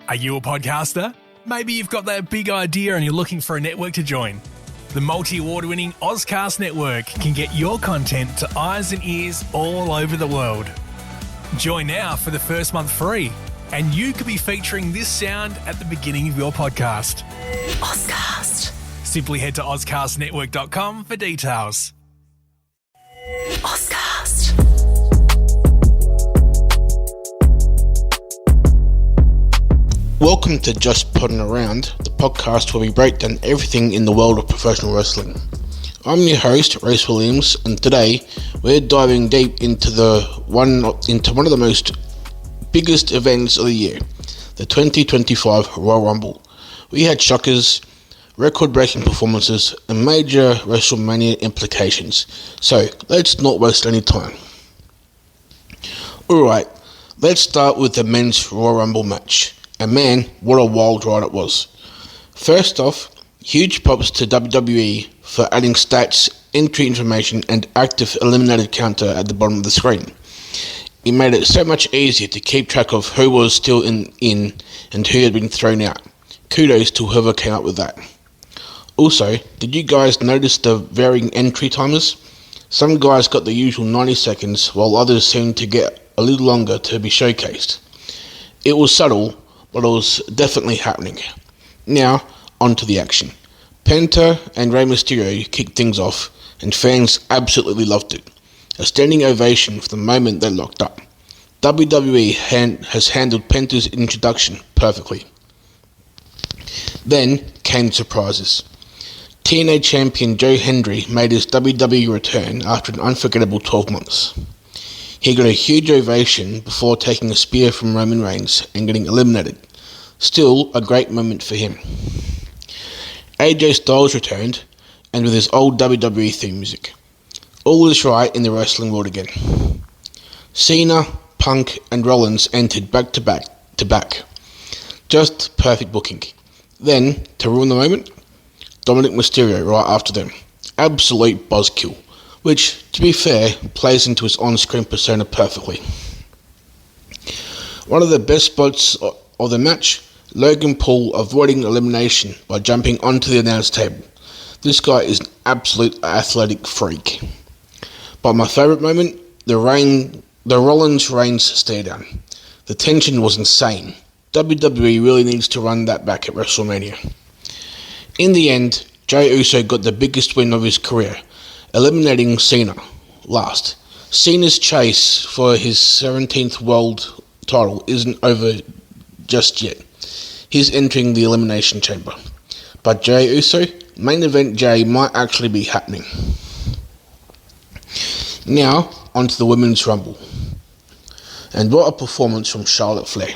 Are you a podcaster? Maybe you've got that big idea and you're looking for a network to join. The multi-award-winning Ozcast Network can get your content to eyes and ears all over the world. Join now for the first month free, and you could be featuring this sound at the beginning of your podcast. Ozcast. Simply head to ozcastnetwork.com for details. Ozcast. Welcome to Just Podding Around, the podcast where we break down everything in the world of professional wrestling. I'm your host, Race Williams, and today we're diving deep into one of the most biggest events of the year, the 2025 Royal Rumble. We had shockers, record-breaking performances, and major WrestleMania implications. So let's not waste any time. Alright, let's start with the men's Royal Rumble match. And man, what a wild ride it was. First off, huge props to WWE for adding stats, entry information, and active eliminated counter at the bottom of the screen. It made it so much easier to keep track of who was still in and who had been thrown out. Kudos to whoever came up with that. Also, did you guys notice the varying entry timers? Some guys got the usual 90 seconds, while others seemed to get a little longer to be showcased. It was subtle, but it was definitely happening. Now, on to the action. Penta and Rey Mysterio kicked things off, and fans absolutely loved it. A standing ovation for the moment they locked up. WWE has handled Penta's introduction perfectly. Then came surprises. TNA champion Joe Hendry made his WWE return after an unforgettable 12 months. He got a huge ovation before taking a spear from Roman Reigns and getting eliminated. Still a great moment for him. AJ Styles returned, and with his old WWE theme music. All is right in the wrestling world again. Cena, Punk, and Rollins entered back to back. Just perfect booking. Then, to ruin the moment, Dominic Mysterio right after them. Absolute buzzkill. Which, to be fair, plays into his on-screen persona perfectly. One of the best spots of the match, Logan Paul avoiding elimination by jumping onto the announce table. This guy is an absolute athletic freak. But my favourite moment, the Rollins-Reigns stare down. The tension was insane. WWE really needs to run that back at WrestleMania. In the end, Jey Uso got the biggest win of his career, eliminating Cena last. Cena's chase for his 17th world title isn't over just yet. He's entering the Elimination Chamber. But Jey Uso, main event Jey might actually be happening. Now, onto the Women's Rumble. And what a performance from Charlotte Flair.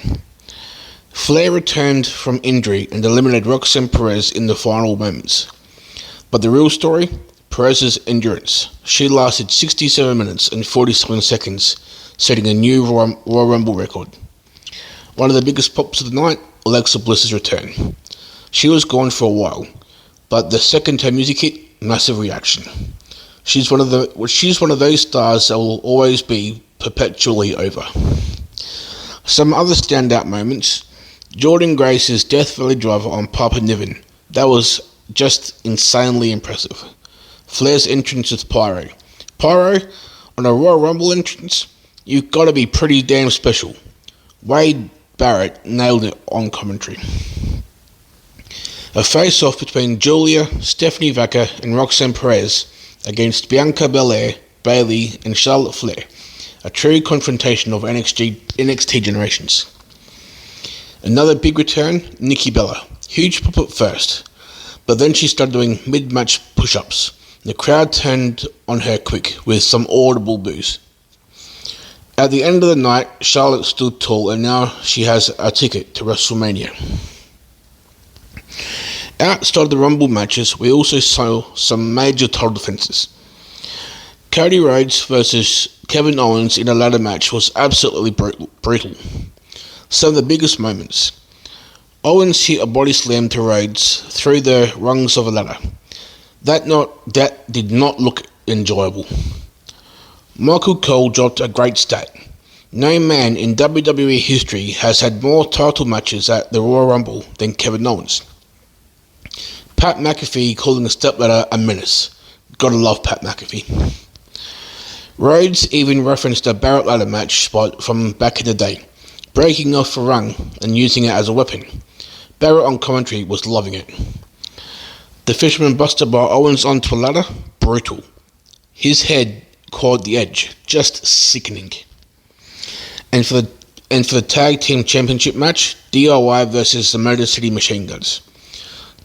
Flair returned from injury and eliminated Roxanne Perez in the final moments. But the real story? Perez's endurance. She lasted 67 minutes and 47 seconds, setting a new Royal Rumble record. One of the biggest pops of the night, Alexa Bliss's return. She was gone for a while, but the second her music hit, massive reaction. She's one of those stars that will always be perpetually over. Some other standout moments, Jordynne Grace's Death Valley Driver on Papa Niven. That was just insanely impressive. Flair's entrance with Pyro. Pyro, on a Royal Rumble entrance, you've got to be pretty damn special. Wade Barrett nailed it on commentary. A face-off between Julia, Stephanie Vaca, and Roxanne Perez against Bianca Belair, Bayley, and Charlotte Flair. A true confrontation of NXT generations. Another big return, Nikki Bella. Huge pop at first, but then she started doing mid-match push-ups. The crowd turned on her quick with some audible boos. At the end of the night, Charlotte stood tall and now she has a ticket to WrestleMania. Outside the Rumble matches, we also saw some major title defenses. Cody Rhodes versus Kevin Owens in a ladder match was absolutely brutal. Some of the biggest moments. Owens hit a body slam to Rhodes through the rungs of a ladder. That did not look enjoyable. Michael Cole dropped a great stat. No man in WWE history has had more title matches at the Royal Rumble than Kevin Owens. Pat McAfee calling a stepladder a menace. Gotta love Pat McAfee. Rhodes even referenced a Barrett ladder match spot from back in the day, breaking off a rung and using it as a weapon. Barrett on commentary was loving it. The Fisherman Buster by Owens onto a ladder, brutal. His head caught the edge, just sickening. And for the Tag Team Championship match, DIY versus the Motor City Machine Guns.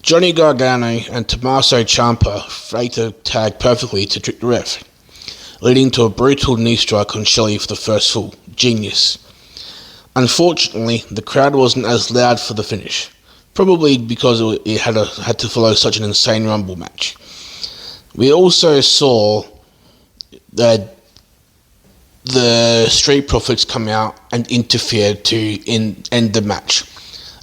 Johnny Gargano and Tommaso Ciampa faked a tag perfectly to trick the ref, leading to a brutal knee strike on Shelley for the first fall. Genius. Unfortunately, the crowd wasn't as loud for the finish, probably because it had to follow such an insane Rumble match. We also saw that the Street Profits come out and interfere to end the match,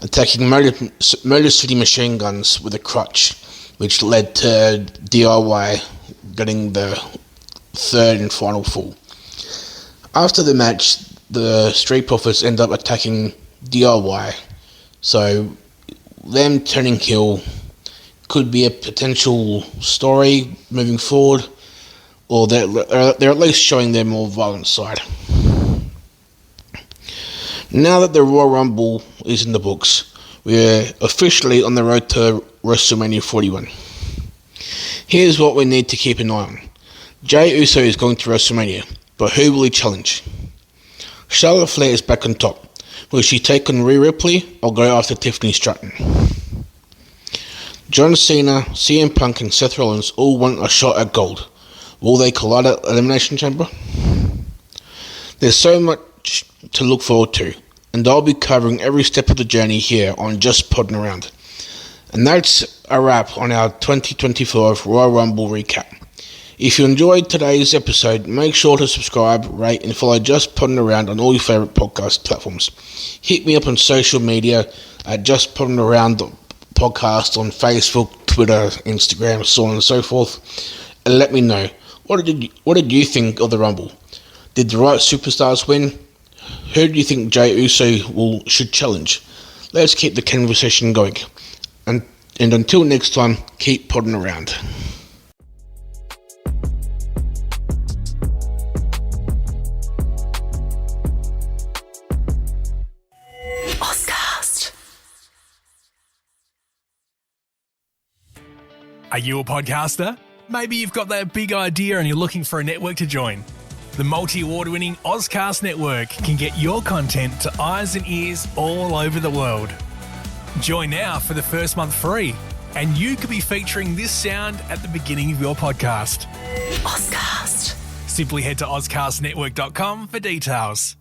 attacking Motor City Machine Guns with a crutch, which led to DIY getting the third and final fall. After the match, the Street Profits end up attacking DIY, so them turning heel could be a potential story moving forward, or they're at least showing their more violent side. Now that the Royal Rumble is in the books, we're officially on the road to WrestleMania 41. Here's what we need to keep an eye on. Jey Uso is going to WrestleMania, but who will he challenge? Charlotte Flair is back on top. Will she take on Rhea Ripley or go after Tiffany Stratton? John Cena, CM Punk and Seth Rollins all want a shot at gold. Will they collide at Elimination Chamber? There's so much to look forward to, and I'll be covering every step of the journey here on Just Podding Around. And that's a wrap on our 2024 Royal Rumble recap. If you enjoyed today's episode, make sure to subscribe, rate and follow Just Podding Around on all your favourite podcast platforms. Hit me up on social media at Just Podding Around podcast on Facebook, Twitter, Instagram, so on and so forth, and let me know, what did you think of the Rumble? Did the right superstars win? Who do you think Jey Uso should challenge? Let's keep the conversation going. And until next time, keep podding around. Are you a podcaster? Maybe you've got that big idea and you're looking for a network to join. The multi-award-winning Ozcast Network can get your content to eyes and ears all over the world. Join now for the first month free, and you could be featuring this sound at the beginning of your podcast. Ozcast. Simply head to ozcastnetwork.com for details.